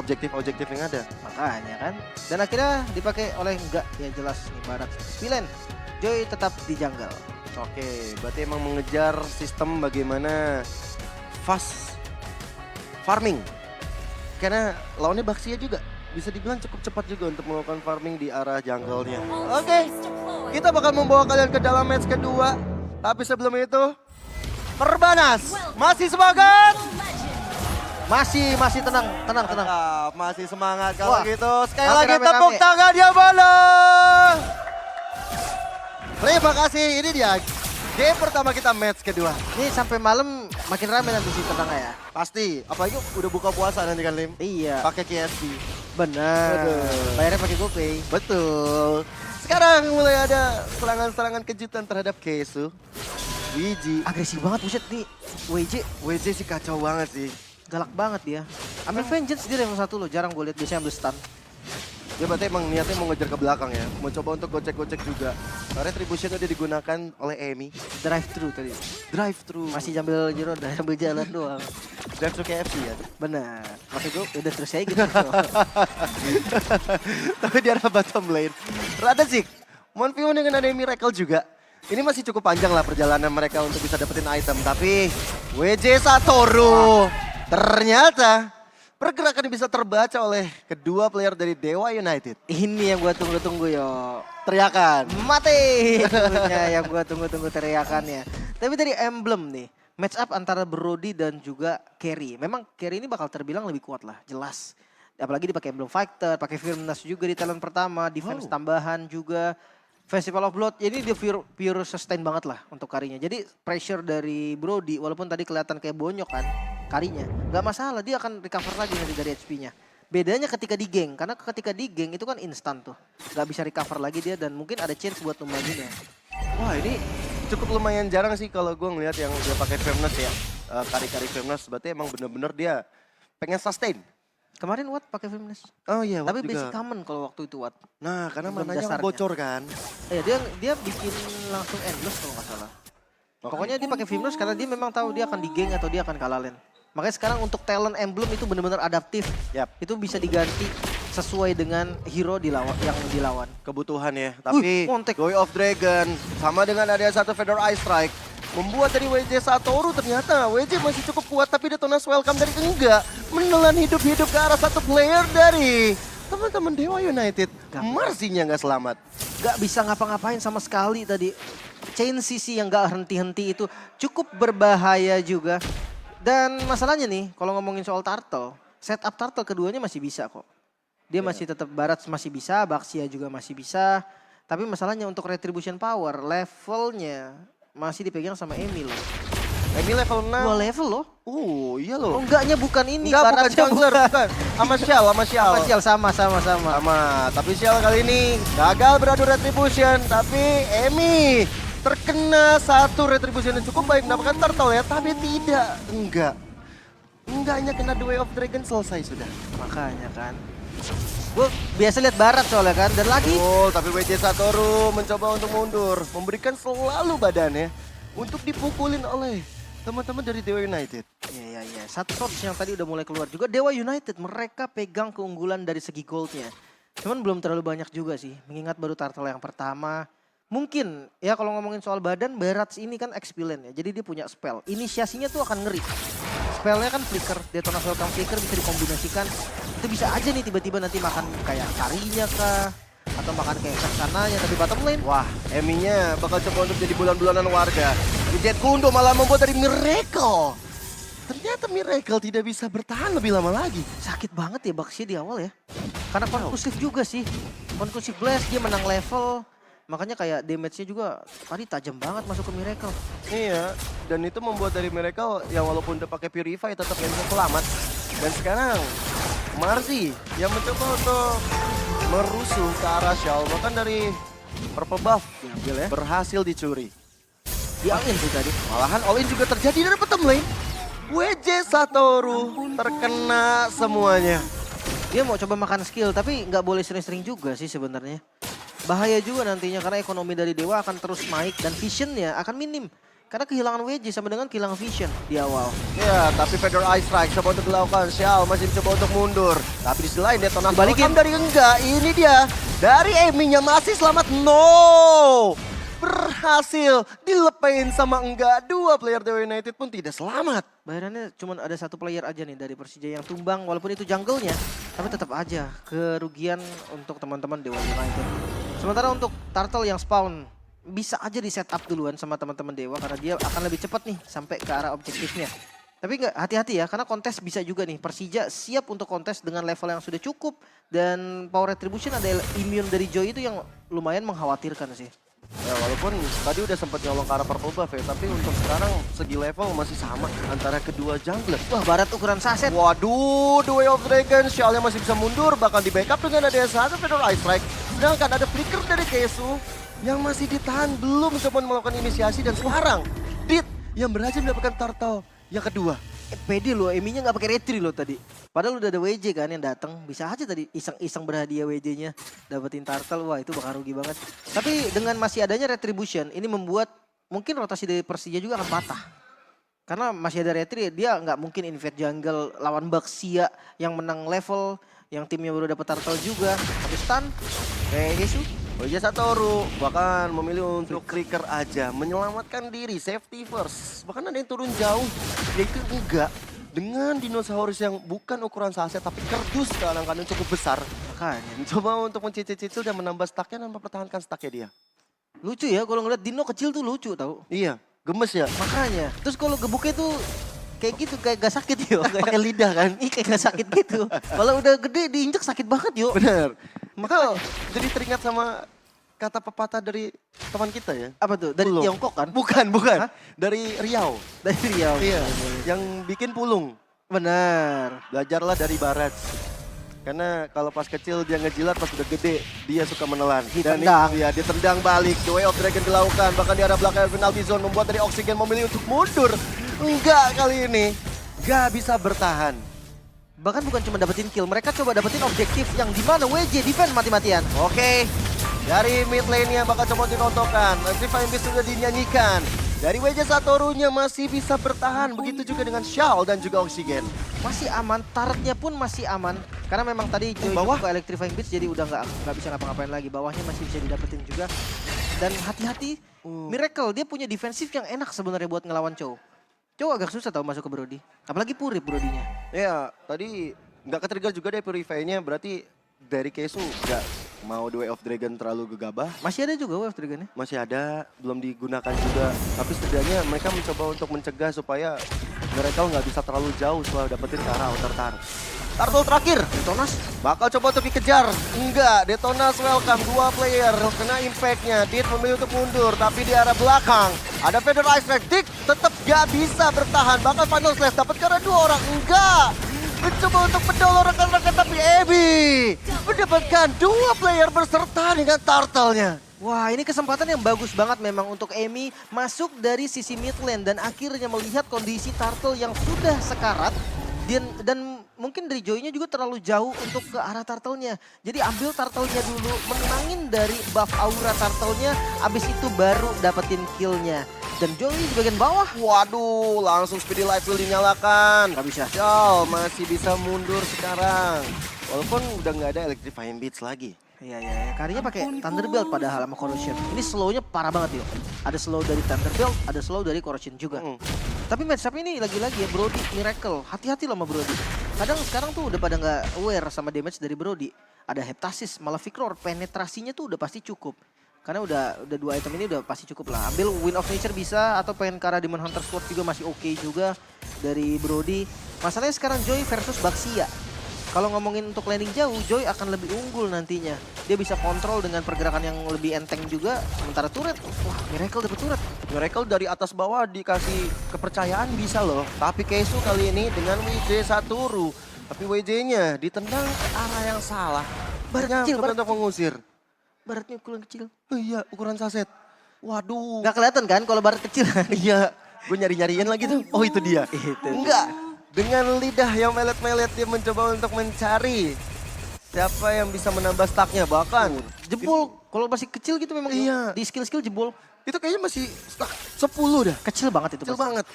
objektif-objektif yang ada. Makanya kan. Dan akhirnya dipakai oleh enggak ya jelas nih Barat Spilen. Joy tetap di jungle. Oke, berarti emang mengejar sistem bagaimana fast farming. Karena lawannya Baxia juga. Bisa dibilang cukup cepat juga untuk melakukan farming di arah jungle-nya. Oke, kita bakal membawa kalian ke dalam match kedua. Tapi sebelum itu, Perbanas masih semangat? Masih tenang. Mantap, masih semangat kalau Wah, gitu. Sekali rame, lagi rame, tepuk rame. tangan ya mana? Terima kasih, ini dia game pertama kita match kedua. Ini sampai malam makin rame nanti sih tenang ya. Pasti, apalagi udah buka puasa nanti kan Lim. Iya. Pakai KFC. Benar. Aduh. Bayarnya pakai GoPay. Betul. Sekarang mulai ada serangan-serangan kejutan terhadap Kesu. Wiji. Agresif banget buset nih. WJ WJ sih kacau banget sih. galak banget dia. Ambil vengeance dia level 1 loh. Jarang gue lihat biasanya ambil stun. Ya berarti emang niatnya mau ngejar ke belakang ya. Mau coba untuk gocek-gocek juga. Retribution tadi digunakan oleh Emi. Drive thru tadi. Drive thru. Masih sambil jero udah sambil jalan doang. drive thru KFC ya. Benar. Maksud gue udah terus aja gitu. Tapi di arah bottom lane. Radzik. Monfion dengan ada Miracle juga. Ini masih cukup panjang lah perjalanan mereka untuk bisa dapetin item. Tapi WJ Satoru ternyata pergerakan bisa terbaca oleh kedua player dari Dewa United. Ini yang gue tunggu-tunggu yo. Teriakan. Mati. Itunya yang gue tunggu-tunggu teriakannya. Tapi dari emblem nih. Match up antara Brody dan juga Carry. Memang Carry ini bakal terbilang lebih kuat lah. Jelas. Apalagi dipakai emblem fighter. Pakai Firmness juga di talent pertama. Defense tambahan juga. Festival of Blood. Ini dia pure sustain banget lah untuk Karinya. Jadi pressure dari Brody. Walaupun tadi kelihatan kayak bonyok kan. Karinya. Gak masalah. Dia akan recover lagi nanti dari HP-nya. Bedanya ketika di geng, karena ketika di geng itu kan instan tuh. Gak bisa recover lagi dia dan mungkin ada chance buat numbaginnya. Wah ini cukup lumayan jarang sih kalau gue ngelihat yang dia pakai Firmness ya. Kari-kari Firmness berarti emang bener-bener dia pengen sustain. Kemarin Watt pakai Firmness. Oh iya Tapi Watt basic juga. common kalau waktu itu Watt. Nah karena Belum mananya dasarnya. bocor kan. Dia bikin langsung endless kalau nggak salah. Pokoknya dia pakai Firmness karena dia memang tahu dia akan di geng atau dia akan kalah lane. Makanya sekarang untuk talent emblem itu benar-benar adaptif. Yap. Itu bisa diganti sesuai dengan hero yang dilawan. Kebutuhan ya. Tapi montek. Goy of Dragon sama dengan ada satu Feather Ice Strike. Membuat dari WJ Satoru ternyata WJ masih cukup kuat tapi Detonas welcome dari enggak. Menelan hidup-hidup ke arah satu player dari teman-teman Dewa United. Marsinya nggak selamat. Gak bisa ngapa-ngapain sama sekali tadi. Chain CC yang gak henti-henti itu cukup berbahaya juga. Dan masalahnya nih, kalau ngomongin soal Turtle, setup Turtle keduanya masih bisa kok. Dia masih tetap Barat masih bisa, Baxia juga masih bisa. Tapi masalahnya untuk Retribution Power, levelnya masih dipegang sama Emi loh. Emi level 6. 2 level loh. Iya Oh loh. enggaknya bukan ini. Enggak bukan Baratnya jungler, bukan. Sama Shell, sama Shell. Apa Sial sama. Sama, tapi Shell kali ini gagal beradu Retribution. Tapi Emi terkena satu Retribution yang cukup baik mendapatkan turtle ya. Tapi tidak, enggaknya kena The Way of Dragon selesai sudah. Makanya kan. Gue biasa lihat Barat soalnya kan. Dan lagi. Oh, tapi WJ Satoru mencoba untuk mundur. Memberikan selalu badannya untuk dipukulin oleh teman-teman dari Dewa United. Iya. Satu source yang tadi udah mulai keluar juga. Dewa United mereka pegang keunggulan dari segi goldnya. Cuman belum terlalu banyak juga sih. Mengingat baru Turtle yang pertama. Mungkin ya kalau ngomongin soal badan, Barats ini kan experience ya. Jadi dia punya spell. Inisiasinya tuh akan ngeri. Spellnya kan flicker. Detonas welcome flicker bisa dikombinasikan. Itu bisa aja nih tiba-tiba nanti makan kayak Karinya kah. Atau makan kayak Sananya tapi bottom lane. Wah, Emi-nya bakal coba untuk jadi bulan-bulanan warga. Jet Kundo malah membuat dari Miracle. Ternyata Miracle tidak bisa bertahan lebih lama lagi. Sakit banget ya Baxia di awal ya. Karena konklusif juga sih. Konklusif blast dia menang level. Makanya kayak damage-nya juga tadi tajam banget masuk ke Miracle. Iya, dan itu membuat dari Miracle yang walaupun udah pakai Purify tetap yang selamat. Dan sekarang Marzi yang mencoba untuk merusuh ke arah Shell. Bahkan dari purple buff Diambil ya. berhasil dicuri. Diangin sih tadi. Malahan all-in juga terjadi dari bottom lane. WJ Satoru terkena semuanya. Dia mau coba makan skill tapi nggak boleh sering-sering juga sih sebenarnya. Bahaya juga nantinya karena ekonomi dari Dewa akan terus naik dan visionnya akan minim. Karena kehilangan WJ sama dengan kehilangan vision di awal. Ya, tapi Feather Ice Strike coba untuk dilakukan. Xiao masih mencoba untuk mundur. Tapi di sisi lain Detonas Dibalikin. dari enggak. Ini dia. Dari Amy-nya masih selamat. No! Berhasil dilepain sama enggak. Dua player Dewa United pun tidak selamat. Bayarannya cuma ada satu player aja nih dari Persija yang tumbang. Walaupun itu jungle-nya. Tapi tetap aja kerugian untuk teman-teman Dewa United. Sementara untuk Turtle yang spawn. Bisa aja di setup duluan sama teman-teman Dewa karena dia akan lebih cepat nih sampai ke arah objektifnya. Tapi nggak hati-hati ya karena kontes bisa juga nih. Persija siap untuk kontes dengan level yang sudah cukup dan power retribution ada immune dari Joy itu yang lumayan mengkhawatirkan sih. Ya walaupun tadi udah sempat nyolong ke arah purple buff ya, tapi untuk sekarang segi level masih sama antara kedua jungler. Wah, Barat ukuran saset. Waduh, The Way of Dragon, Xiaolia masih bisa mundur, bahkan di backup dengan ada satu Feather Ice Strike. Sedangkan ada flicker dari Kesu yang masih ditahan, belum coba melakukan inisiasi dan sekarang Dit yang berhasil mendapatkan turtle yang kedua. Pede loh, Emi-nya nggak pakai retri loh tadi. Padahal udah ada WJ kan yang datang, bisa aja tadi iseng-iseng berhadiah WJ-nya dapetin turtle. Wah itu bakal rugi banget. Tapi dengan masih adanya retribution, ini membuat mungkin rotasi dari Persija juga akan patah. Karena masih ada retri, dia nggak mungkin invade jungle lawan Baxia yang menang level, yang timnya baru dapet turtle juga. Tapi stun, kayak Yesu. WJ Satoru bahkan memilih untuk flicker aja, menyelamatkan diri, safety first. Bahkan ada yang turun jauh, yaitu enggak. Dengan dinosaurus yang bukan ukuran saset tapi kerdus kadang-kadang cukup besar. Makanya. Mencoba untuk mencicil-cicil dan menambah stacknya dan mempertahankan stacknya dia. Lucu ya kalau ngeliat dino kecil tuh lucu tau. Iya, gemes ya. Makanya. Terus kalau gebuknya tuh kayak gitu, kayak gak sakit yuk. Pakai lidah kan. Iya kayak gak sakit gitu. Kalau udah gede diinjek sakit banget yuk. Bener. Maka jadi teringat sama kata pepatah dari teman kita ya. Apa tuh? Dari Pulung. Tiongkok kan? Bukan. Hah? Dari Riau. Dari Riau. Iya, yang bikin pulung. Benar. Belajarlah dari barat. Karena kalau pas kecil dia ngejilat, pas udah gede dia suka menelan. Ditendang. Dan dia ditendang balik. The Way of Dragon dilakukan. Bahkan di arah belakang penalty zone membuat dari Oksigen memilih untuk mundur. Enggak kali ini. Gak bisa bertahan. Bahkan bukan cuma dapetin kill, mereka coba dapetin objektif yang dimana WJ defend mati-matian. Oke. Dari mid lane-nya bakal coba dirontokkan. Electrifying Beast sudah dinyanyikan. Dari WJ Satoru-nya masih bisa bertahan. Begitu juga dengan Xiao dan juga Oksigen. Masih aman, turretnya pun masih aman. Karena memang tadi Joy bawah. ke Electrifying Beast jadi udah nggak bisa ngapa-ngapain lagi. Bawahnya masih bisa didapetin juga. Dan hati-hati, Miracle dia punya defensif yang enak sebenarnya buat ngelawan Chow. Chow agak susah tau masuk ke Brody. Apalagi Purip Brodinya. Ya, tadi nggak ke-trigger juga deh Purify-nya. Berarti dari Kesu nggak mau The Way of Dragon terlalu gegabah. Masih ada juga Wave Dragon-nya. Masih ada, belum digunakan juga. Tapi setidaknya mereka mencoba untuk mencegah supaya mereka nggak bisa terlalu jauh setelah dapetin ke arah outer turret. Turtle terakhir, Detonas. bakal coba untuk dikejar. Enggak, Detonas welcome. Dua player kena impact-nya. Dit memilih untuk mundur, tapi di arah belakang. Ada Feather Ice Strike, Dit tetap gak bisa bertahan. Bahkan Final Slash dapat karena dua orang. Enggak, mencoba untuk mendolor rekan-rekan, tapi Ebi mendapatkan dua player berserta dengan Turtle-nya. Wah ini kesempatan yang bagus banget memang untuk Emi masuk dari sisi mid lane dan akhirnya melihat kondisi Turtle yang sudah sekarat. Dan mungkin dari Joy-nya juga terlalu jauh untuk ke arah Turtle-nya. Jadi ambil Turtle-nya dulu, menangin dari buff aura Turtle-nya, abis itu baru dapetin kill-nya. Dan Joy di bagian bawah. Waduh, langsung Speedy Light Wheel dinyalakan. Gak bisa. Jal masih bisa mundur sekarang. Walaupun udah nggak ada Electrifying Beats lagi. Iya. Karinya pakai Thunderbelt padahal sama Corrosion. Ini slow-nya parah banget yuk. Ada slow dari Thunderbelt, ada slow dari Corrosion juga. Tapi matchup ini lagi-lagi ya Brody, Miracle. Hati-hati loh sama Brody. Kadang sekarang tuh udah pada nggak aware sama damage dari Brody. Ada Heptasis, malah Victor penetrasinya tuh udah pasti cukup. Karena udah dua item ini udah pasti cukup lah. Ambil Wind of Nature bisa atau pengen ke arah Demon Hunter Sword juga masih oke juga dari Brody. Masalahnya sekarang Joy versus Baxia. Kalau ngomongin untuk landing jauh, Joy akan lebih unggul nantinya. Dia bisa kontrol dengan pergerakan yang lebih enteng juga. Sementara turret, wah Miracle dapet turret. Miracle dari atas bawah dikasih kepercayaan bisa loh. Tapi Kesu kali ini dengan WJ Satoru. Tapi WJ-nya ditendang ke arah yang salah. Barat kecil, Mencoba barat untuk mengusir. Baratnya ukuran kecil. Oh iya, ukuran saset. Waduh. Nggak kelihatan kan kalau barat kecil. Iya, gue nyari-nyariin lagi tuh. Oh itu dia. Enggak. Dengan lidah yang melet-melet dia mencoba untuk mencari siapa yang bisa menambah stacknya. Bahkan Jebol, kalau masih kecil gitu memang Iya. di skill-skill jebol. Itu kayaknya masih 10 dah. Kecil banget itu. Kecil pasti. banget.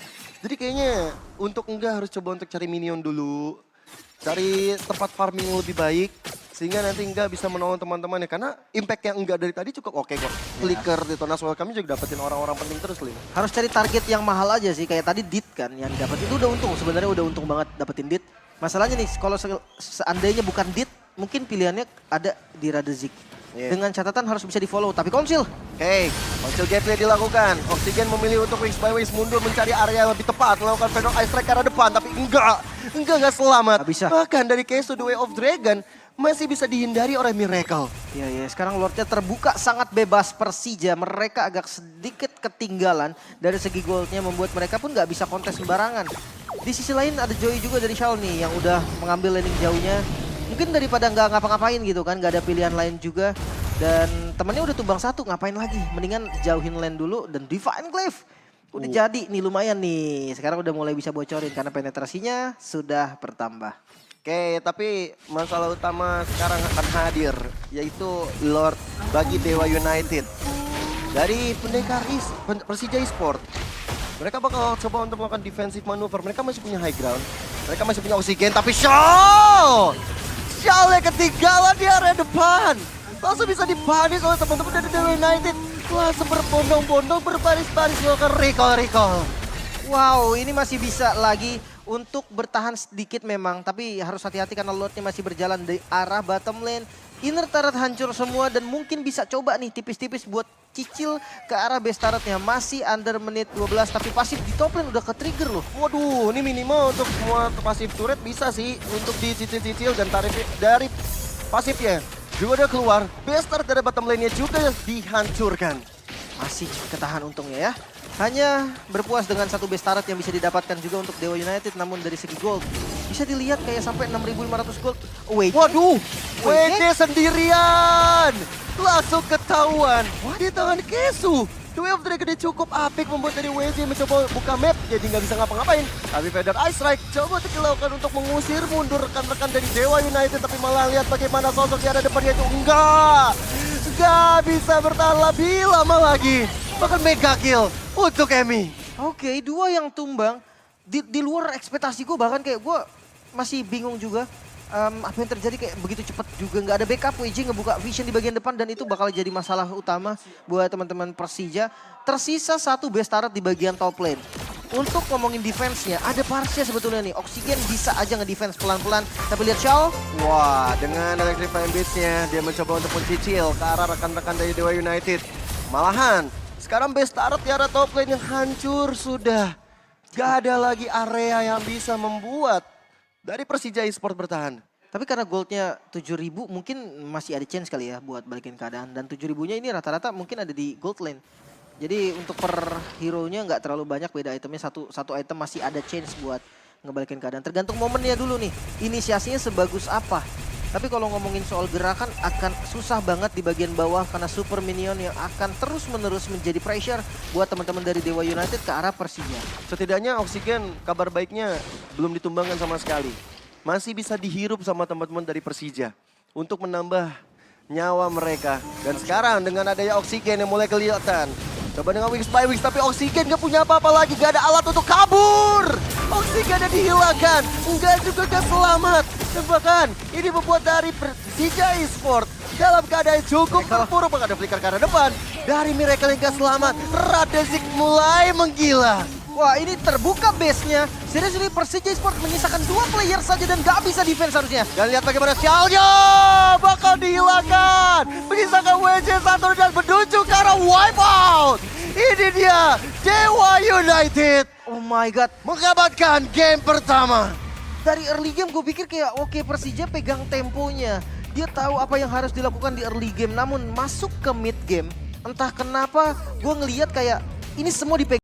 Jadi kayaknya untuk enggak harus coba untuk cari minion dulu. Cari tempat farming yang lebih baik. Sehingga nanti enggak bisa menolong teman-temannya. Karena impact yang enggak dari tadi cukup oke kok. Flicker, Detonas Welcome juga dapetin orang-orang penting terus, Lin. Harus cari target yang mahal aja sih. Kayak tadi Dit kan yang dapat itu udah untung. Sebenarnya udah untung banget dapetin Dit. Masalahnya nih kalau seandainya bukan Dit, mungkin pilihannya ada di Radezik. Iya. Dengan catatan harus bisa di follow. Tapi Konsil, Oke, Konsil gameplay dilakukan. Oksigen memilih untuk wings by wings mundur mencari area yang lebih tepat. Melakukan Venom Ice Strike ke arah depan, tapi enggak selamat. Nggak bisa. Bahkan dari Kesu The Way of Dragon masih bisa dihindari oleh Miracle. ya sekarang Lordnya terbuka sangat bebas Persija. Mereka agak sedikit ketinggalan dari segi goldnya membuat mereka pun nggak bisa kontes sembarangan. Di sisi lain ada Joey juga dari Shaw nih yang udah mengambil landing jauhnya. Mungkin daripada nggak ngapa-ngapain gitu kan, nggak ada pilihan lain juga. Dan temennya udah tumbang satu, ngapain lagi? Mendingan jauhin lane dulu dan Divine Glaive. Udah jadi nih lumayan nih. Sekarang udah mulai bisa bocorin karena penetrasinya sudah bertambah. Oke, tapi masalah utama sekarang akan hadir, yaitu Lord bagi Dewa United. Dari pendekar Persija Esport, mereka bakal coba untuk melakukan defensive manuver. Mereka masih punya high ground, mereka masih punya oksigen, tapi Shaw ketinggalan di area depan. Langsung bisa dibanis oleh teman-teman dari Dewa United. Langsung berbondong-bondong, berbaris-baris melakukan recall. Wow, ini masih bisa lagi untuk bertahan sedikit memang. Tapi harus hati-hati karena Lordnya masih berjalan di arah bottom lane. Inner turret hancur semua dan mungkin bisa coba nih tipis-tipis buat cicil ke arah base turretnya. Masih under menit 12 tapi pasif di top lane udah ke-trigger loh. Waduh, ini minimal untuk semua pasif turret bisa sih untuk dicicil-cicil dan tarif dari pasifnya. Juga udah keluar, base turret dari bottom lane-nya juga dihancurkan. Masih ketahan untungnya ya. Hanya berpuas dengan satu base turret yang bisa didapatkan juga untuk Dewa United. Namun dari segi gold, bisa dilihat kayak sampai 6.500 gold. Waduh, WD sendirian. Langsung ketahuan di tangan Kesu. The Way of Dragon cukup apik membuat dari WJ mencoba buka map. Jadi nggak bisa ngapa-ngapain. Tapi Feather Ice Strike coba untuk dilakukan untuk mengusir mundur rekan-rekan dari Dewa United. Tapi malah lihat bagaimana sosok di ada depannya itu enggak bisa bertahan lebih lama lagi. Bahkan mega kill untuk Emi. Oke, dua yang tumbang di luar ekspektasi gue, bahkan kayak gue masih bingung juga apa yang terjadi, kayak begitu cepat juga nggak ada backup. WJ ngebuka vision di bagian depan dan itu bakal jadi masalah utama buat teman-teman Persija. Tersisa satu base turret di bagian top lane. Untuk ngomongin defense-nya, ada Parsnya sebetulnya nih. Oksigen bisa aja nge-defense pelan-pelan. Tapi lihat Shaw. Wah, dengan Electrifying Beats-nya dia mencoba untuk mencicil ke arah rekan-rekan dari Dewa United. Malahan, sekarang base turret di arah top lane yang hancur sudah. Gak ada lagi area yang bisa membuat dari Persija Esport bertahan. Tapi karena goldnya 7.000 mungkin masih ada chance kali ya buat balikin keadaan. Dan 7.000-nya ini rata-rata mungkin ada di gold lane. Jadi untuk per hero-nya nggak terlalu banyak, beda itemnya. Satu item masih ada chance buat ngebalikin keadaan. Tergantung momennya dulu nih, inisiasinya sebagus apa. Tapi kalau ngomongin soal gerakan akan susah banget di bagian bawah karena super minion yang akan terus-menerus menjadi pressure buat teman-teman dari Dewa United ke arah Persija. Setidaknya Oksigen kabar baiknya belum ditumbangkan sama sekali. Masih bisa dihirup sama teman-teman dari Persija untuk menambah nyawa mereka. Dan sekarang dengan adanya Oksigen yang mulai kelihatan. Coba dengan Wings by Wings, tapi Oksigen gak punya apa-apa lagi. Gak ada alat untuk kabur. Oksigen yang dihilangkan. Enggak juga gak selamat. Dan bahkan ini membuat dari Persija Esport dalam keadaan cukup terpuruk. Bahkan ada flicker ke arah depan. Dari Miracle yang gak selamat, Radezik mulai menggila. Wah, ini terbuka base-nya. Seriously, Persija Esport menyisakan 2 player saja dan gak bisa defense harusnya. Dan lihat bagaimana Xiaonya bakal dihilangkan. Menyisakan WJ1 dan menuju ke arah wipeout. Ini dia, Dewa United. Oh my god. Mengamankan game pertama. Dari early game gue pikir kayak oke, Persija pegang temponya. Dia tahu apa yang harus dilakukan di early game. Namun masuk ke mid game, entah kenapa gue ngelihat kayak ini semua dipegang.